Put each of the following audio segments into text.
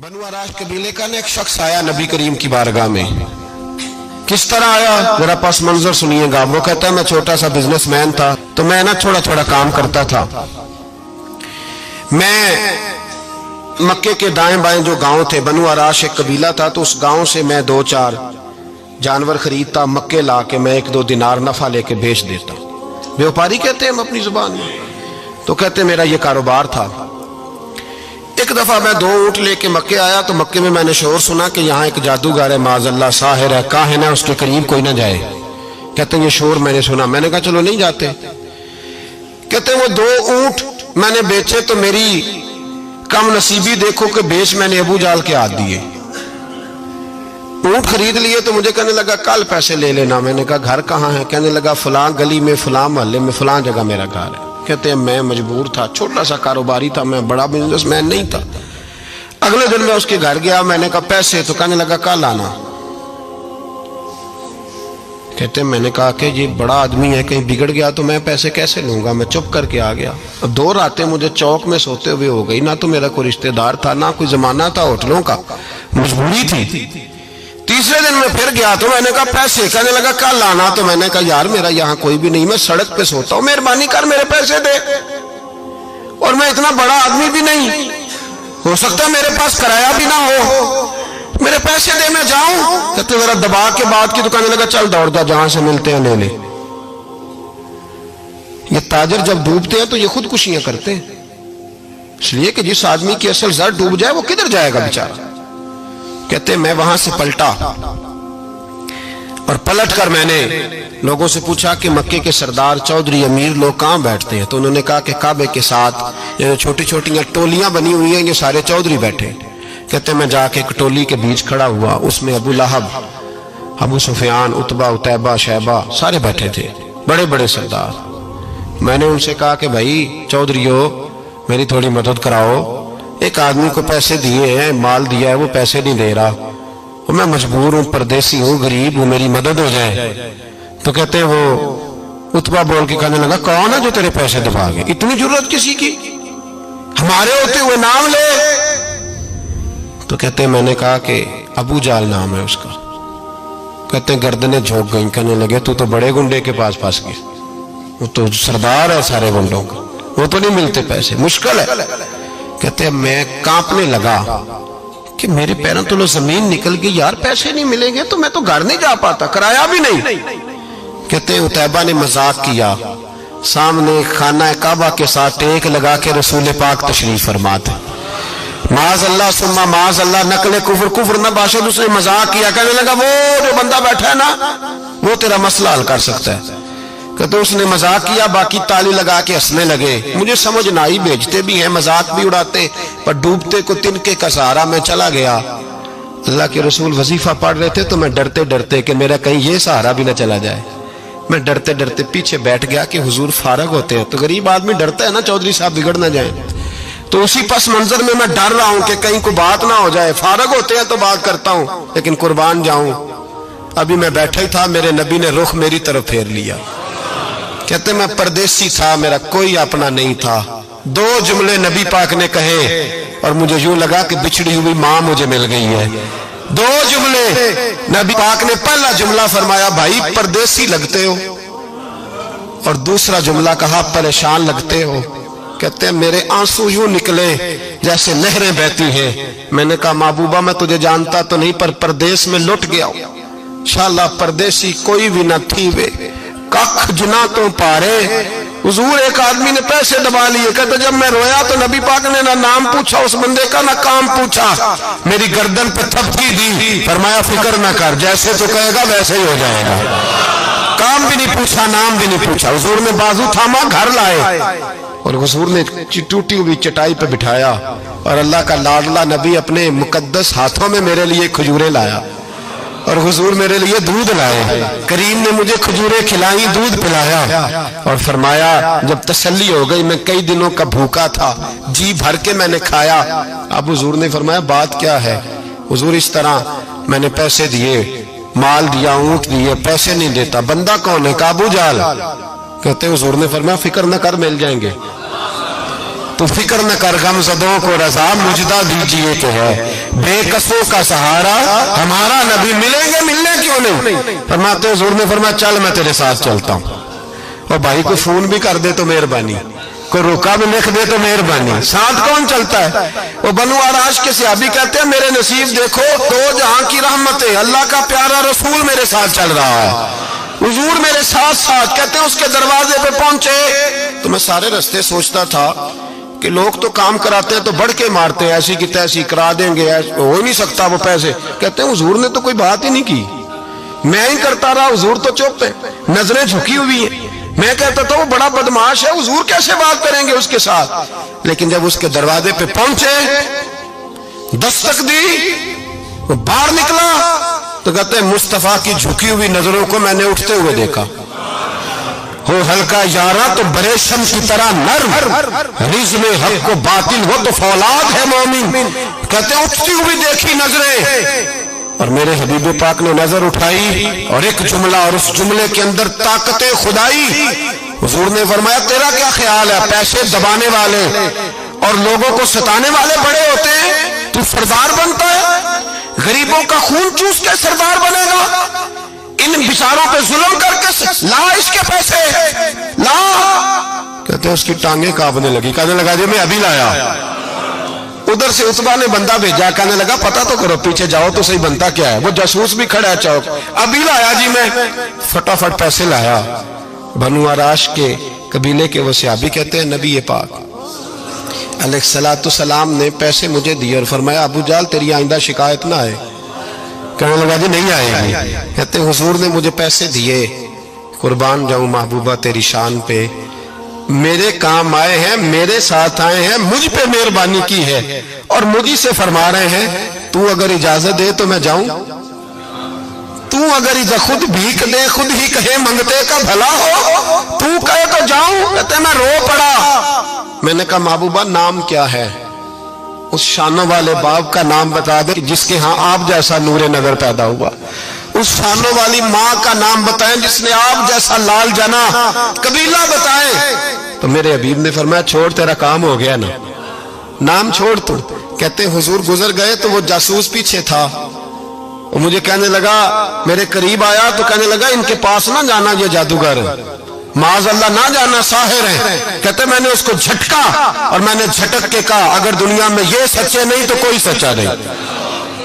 बनु आराश कबीले का एक शख्स आया नबी करीम की बारगाह में। किस तरह आया जरा पस मंजर सुनिएगा। वो कहता है मैं छोटा सा बिजनेसमैन था, तो मैं ना थोड़ा थोड़ा काम करता था। मैं मक्के के दाएं बाएं जो गांव थे, बनु आराश एक कबीला था, तो उस गांव से मैं 2-4 जानवर खरीदता, मक्के ला के मैं 1-2 दिनार नफा लेके बेच देता। व्यापारी कहते हैं हम अपनी जुबान में, तो कहते मेरा ये कारोबार था। एक दफा मैं 2 ऊंट लेके मक्के आया, तो मक्के में मैंने शोर सुना कि यहाँ एक जादूगर है, माज़अल्लाह साहिर है, काहिन है, उसके करीब कोई ना जाए। कहते ये शोर मैंने सुना। मैंने कहा चलो नहीं जाते। कहते वो 2 ऊंट मैंने बेचे तो मेरी कम नसीबी देखो कि बेच मैंने अबू जाल के हाथ दिए। ऊंट खरीद लिए तो मुझे कहने लगा कल पैसे ले लेना। मैंने कहा घर कहाँ है? कहने लगा फलां गली में, फलां मोहल्ले में, फलां जगह मेरा घर है। कहते हैं मैं मजबूर था, छोटा सा कारोबारी था, मैं बड़ा बिजनेसमैन नहीं था। अगले दिन मैं उसके घर गया, मैंने कहा पैसे, तो कहने लगा कल आना। कहते मैंने कहा कि ये बड़ा आदमी है, कहीं बिगड़ गया तो मैं पैसे कैसे लूंगा। मैं चुप करके आ गया। अब 2 रातें मुझे चौक में सोते हुए हो गई। ना तो मेरा कोई रिश्तेदार था, ना कोई जमाना था होटलों का, मजबूरी थी। तीसरे दिन मैं फिर गया तो मैंने कहा पैसे, कहने लगा कल आना। तो मैंने कहा यार मेरा यहाँ कोई भी नहीं, मैं सड़क पे सोता हूँ, मेहरबानी कर मेरे पैसे दे। और मैं इतना बड़ा आदमी भी नहीं, हो सकता है मेरे पास किराया भी ना हो, मेरे पैसे दे मैं जाऊं। कहते मेरा दबा के बात की। तो कहने लगा चल दौड़ जा, जहां से मिलते हैं ले ले। ये ताजर जब डूबते हैं तो ये खुदकुशियां करते हैं, इसलिए कि जिस आदमी की असल जर डूब जाए वो किधर जाएगा बेचारा। कहते मैं वहां से पलटा और पलट कर मैंने लोगों से पूछा कि मक्के के सरदार, चौधरी, अमीर लोग कहां बैठते हैं। तो उन्होंने कहा कि काबे के साथ ये छोटी छोटी टोलियां बनी हुई हैं, ये सारे चौधरी बैठे। कहते मैं जाके एक टोली के बीच खड़ा हुआ, उसमें अबू लहब, अबू सुफियान, उतबा, उतैबा, शैबा सारे बैठे थे, बड़े बड़े सरदार। मैंने उनसे कहा कि भाई चौधरीओ मेरी थोड़ी मदद कराओ, एक आदमी को पैसे दिए हैं, माल दिया है, वो पैसे नहीं दे रहा, और मैं मजबूर हूँ, परदेसी हूँ, गरीब हूँ, मेरी मदद हो जाए। तो कहते वो उतबा बोल के कहने लगा कौन है जो तेरे पैसे दबा गए? इतनी जरूरत किसी की? हमारे होते हुए नाम ले। तो कहते मैंने कहा कि अबू जाल नाम है उसका। कहते गर्दनें झोंक गई। कहने लगे तू तो बड़े गुंडे के पास फंस गया, वो तो सरदार है सारे गुंडों का, वो तो नहीं मिलते पैसे, मुश्किल है। कहते मैं कांपने लगा कि मेरे पैरों तो जमीन निकल गई, यार पैसे नहीं मिलेंगे तो मैं तो घर नहीं जा पाता, किराया भी नहीं। कहते उतैबा ने मजाक किया, सामने खाना काबा के साथ टेक लगा के रसूल पाक तशरीफ फरमाते, माज़अल्लाह सुम्मा माज़अल्लाह, नकले कुफर, कुफर न बाशद। उसने मजाक किया, कहने लगा वो जो बंदा बैठा है ना, वो तेरा मसला हल कर सकता है। कहते उसने मजाक किया, बाकी ताली लगा के हंसने लगे। मुझे समझ ना आई, भेजते भी हैं, मजाक भी उड़ाते, पर डूबते को तिनके का सहारा मैं चला गया। अल्लाह के रसूल वजीफा पढ़ रहे थे, तो मैं डरते डरते कि मेरा कहीं ये सहारा भी ना चला जाए, मैं डरते डरते पीछे बैठ गया कि हुजूर फारग होते हैं। तो गरीब आदमी डरता है ना, चौधरी साहब बिगड़ ना जाए। तो उसी पस मंजर में मैं डर रहा हूं कि कहीं को बात ना हो जाए, फारग होते हैं तो बात करता हूं, लेकिन कुर्बान जाऊं। अभी मैं बैठा ही था, मेरे नबी ने रुख मेरी तरफ फेर लिया। कहते मैं परदेसी था, मेरा कोई अपना नहीं था। 2 जुमले नबी पाक ने कहे और मुझे यूं लगा कि बिछड़ी हुई मां मुझे मिल गई है। 2 जुमले नबी पाक ने, पहला जुमला फरमाया भाई परदेसी लगते हो, और दूसरा जुमला कहा परेशान लगते हो। कहते हैं मेरे आंसू यूं निकले जैसे नहरें बहती हैं। मैंने कहा महबूबा मैं तुझे जानता तो नहीं, पर परदेश में लुट गया हूं। शाला परदेसी कोई भी न थी वे, कख जुना तो पारे। हुजूर एक आदमी ने पैसे दबा लिए। कहते जब मैं रोया तो नबी पाक ने ना नाम पूछा उस बंदे का, ना काम पूछा, मेरी गर्दन पे थपकी दी, फरमाया फिक्र ना कर, जैसे तो कहेगा वैसे ही हो जाएगा। काम भी नहीं पूछा, नाम भी नहीं पूछा। हुजूर ने बाजू थामा, घर लाए, और हुजूर ने टूटी हुई चटाई पे बिठाया, और अल्लाह का लाडला नबी अपने मुकद्दस हाथों में मेरे लिए खजूरें लाया, और हुजूर मेरे लिए दूध लाए। करीम ने मुझे खजूरें खिलाई, दूध पिलाया, और फरमाया जब तसल्ली हो गई, मैं कई दिनों का भूखा था, जी भर के मैंने खाया। अब हुजूर ने फरमाया बात क्या है? हुजूर इस तरह मैंने पैसे दिए, माल दिया, ऊंट दिए, पैसे नहीं देता। बंदा कौन है? अबू जाल। कहते हुजूर ने फरमाया फिक्र न कर, मिल जाएंगे। तो फिक्र न कर, गम ज़दों को रज़ा मुजदा दीजिए तो है। بے کسوں کا سہارا ہمارا نبی، ملیں گے ملنے کیوں نہیں؟ فرماتے حضور نے فرمایا چل میں تیرے ساتھ چلتا ہوں۔ اور بھائی کو فون بھی کر دے تو مہربانی، کوئی روکا بھی لکھ دے تو مہربانی، ساتھ کون چلتا ہے؟ وہ بنو آراش کے صحابی کہتے ہیں میرے نصیب دیکھو، دو جہاں کی رحمتیں، اللہ کا پیارا رسول میرے ساتھ چل رہا ہے، حضور میرے ساتھ ساتھ۔ کہتے ہیں اس کے دروازے پہ پہنچے تو میں سارے رستے سوچتا تھا کہ لوگ تو کام کراتے ہیں تو بڑھ کے مارتے ہیں، ایسی کی تیسی کرا دیں گے، ہو ہی نہیں سکتا وہ پیسے۔ کہتے ہیں حضور نے تو کوئی بات ہی نہیں کی، میں ہی کرتا رہا، حضور تو چپ ہے، نظریں جھکی ہوئی ہیں۔ میں کہتا تھا وہ بڑا بدماش ہے، حضور کیسے بات کریں گے اس کے ساتھ؟ لیکن جب اس کے دروازے پہ پہنچے، دستک دی، وہ باہر نکلا تو کہتے ہیں مصطفیٰ کی جھکی ہوئی نظروں کو میں نے اٹھتے ہوئے دیکھا، ہو ہلکا یارا تو بریشم کی طرح نرم، رزم حق کو باطل ہو تو فولاد ہے مومن۔ کہتے ہیں اٹھتی ہوئی دیکھی نظریں، اور میرے حبیب پاک نے نظر اٹھائی اور ایک جملہ، اور اس جملے کے اندر طاقت خدائی۔ حضور نے فرمایا تیرا کیا خیال ہے؟ پیسے دبانے والے اور لوگوں کو ستانے والے بڑے ہوتے ہیں، تو سردار بنتا ہے؟ غریبوں کا خون چوس کے سردار بنے گا؟ ان بیچاروں پہ ظلم کر کے لا اس کے پیسے لا۔ کہتے ہیں اس کی ٹانگیں کانپنے لگی، کہنے لگا جی میں ابھی لایا۔ ادھر سے عتبہ نے بندہ بھیجا، کہنے لگا پتہ تو کرو، پیچھے جاؤ تو صحیح بنتا کیا ہے۔ وہ جاسوس بھی کھڑا ہے چوک، ابھی لایا جی میں، فٹافٹ پیسے لایا۔ بنو آراش کے قبیلے کے وہ صحابی کہتے ہیں نبی پاک علیہ السلام نے پیسے مجھے دیے اور فرمایا ابو جال تیری آئندہ شکایت نہ آئے۔ کہنے لگا جی نہیں آئے گی۔ کہتے ہیں حضور نے مجھے پیسے دیے، قربان جاؤں محبوبہ تیری شان پہ، میرے کام آئے ہیں، میرے ساتھ آئے ہیں، مجھ پہ مہربانی کی ہے، اور مجھے سے فرما رہے ہیں تو اگر اجازت دے تو میں جاؤں، تو اگر خود بھیک دے، خود ہی کہے منگتے کا بھلا ہو، تو کہے تو جاؤں۔ کہتے ہیں میں رو پڑا۔ میں نے کہا محبوبہ نام کیا ہے؟ اس شانوں والے باپ کا نام بتا دے جس کے ہاں آپ جیسا نور نظر پیدا ہوا، اس شانوں والی ماں کا نام بتائیں جس نے آپ جیسا لال جنا، قبیلہ بتائیں۔ تو میرے حبیب نے فرمایا چھوڑ تیرا کام ہو گیا نا، نام چھوڑ تو۔ کہتے ہیں حضور گزر گئے تو وہ جاسوس پیچھے تھا، وہ مجھے کہنے لگا، میرے قریب آیا تو کہنے لگا ان کے پاس نہ جانا، یہ جادوگر معاذ اللہ نہ جانا، ساحر ہیں۔ کہتے میں نے اس کو جھٹکا اور میں نے جھٹک کے کہا اگر دنیا میں یہ سچے نہیں تو کوئی سچا نہیں،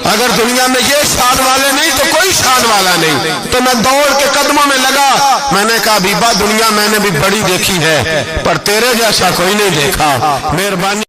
اگر دنیا میں یہ شان والے نہیں تو کوئی شان والا نہیں۔ تو میں دوڑ کے قدموں میں لگا، میں نے کہا حبیبہ دنیا میں نے بھی بڑی دیکھی ہے پر تیرے جیسا کوئی نہیں دیکھا، مہربانی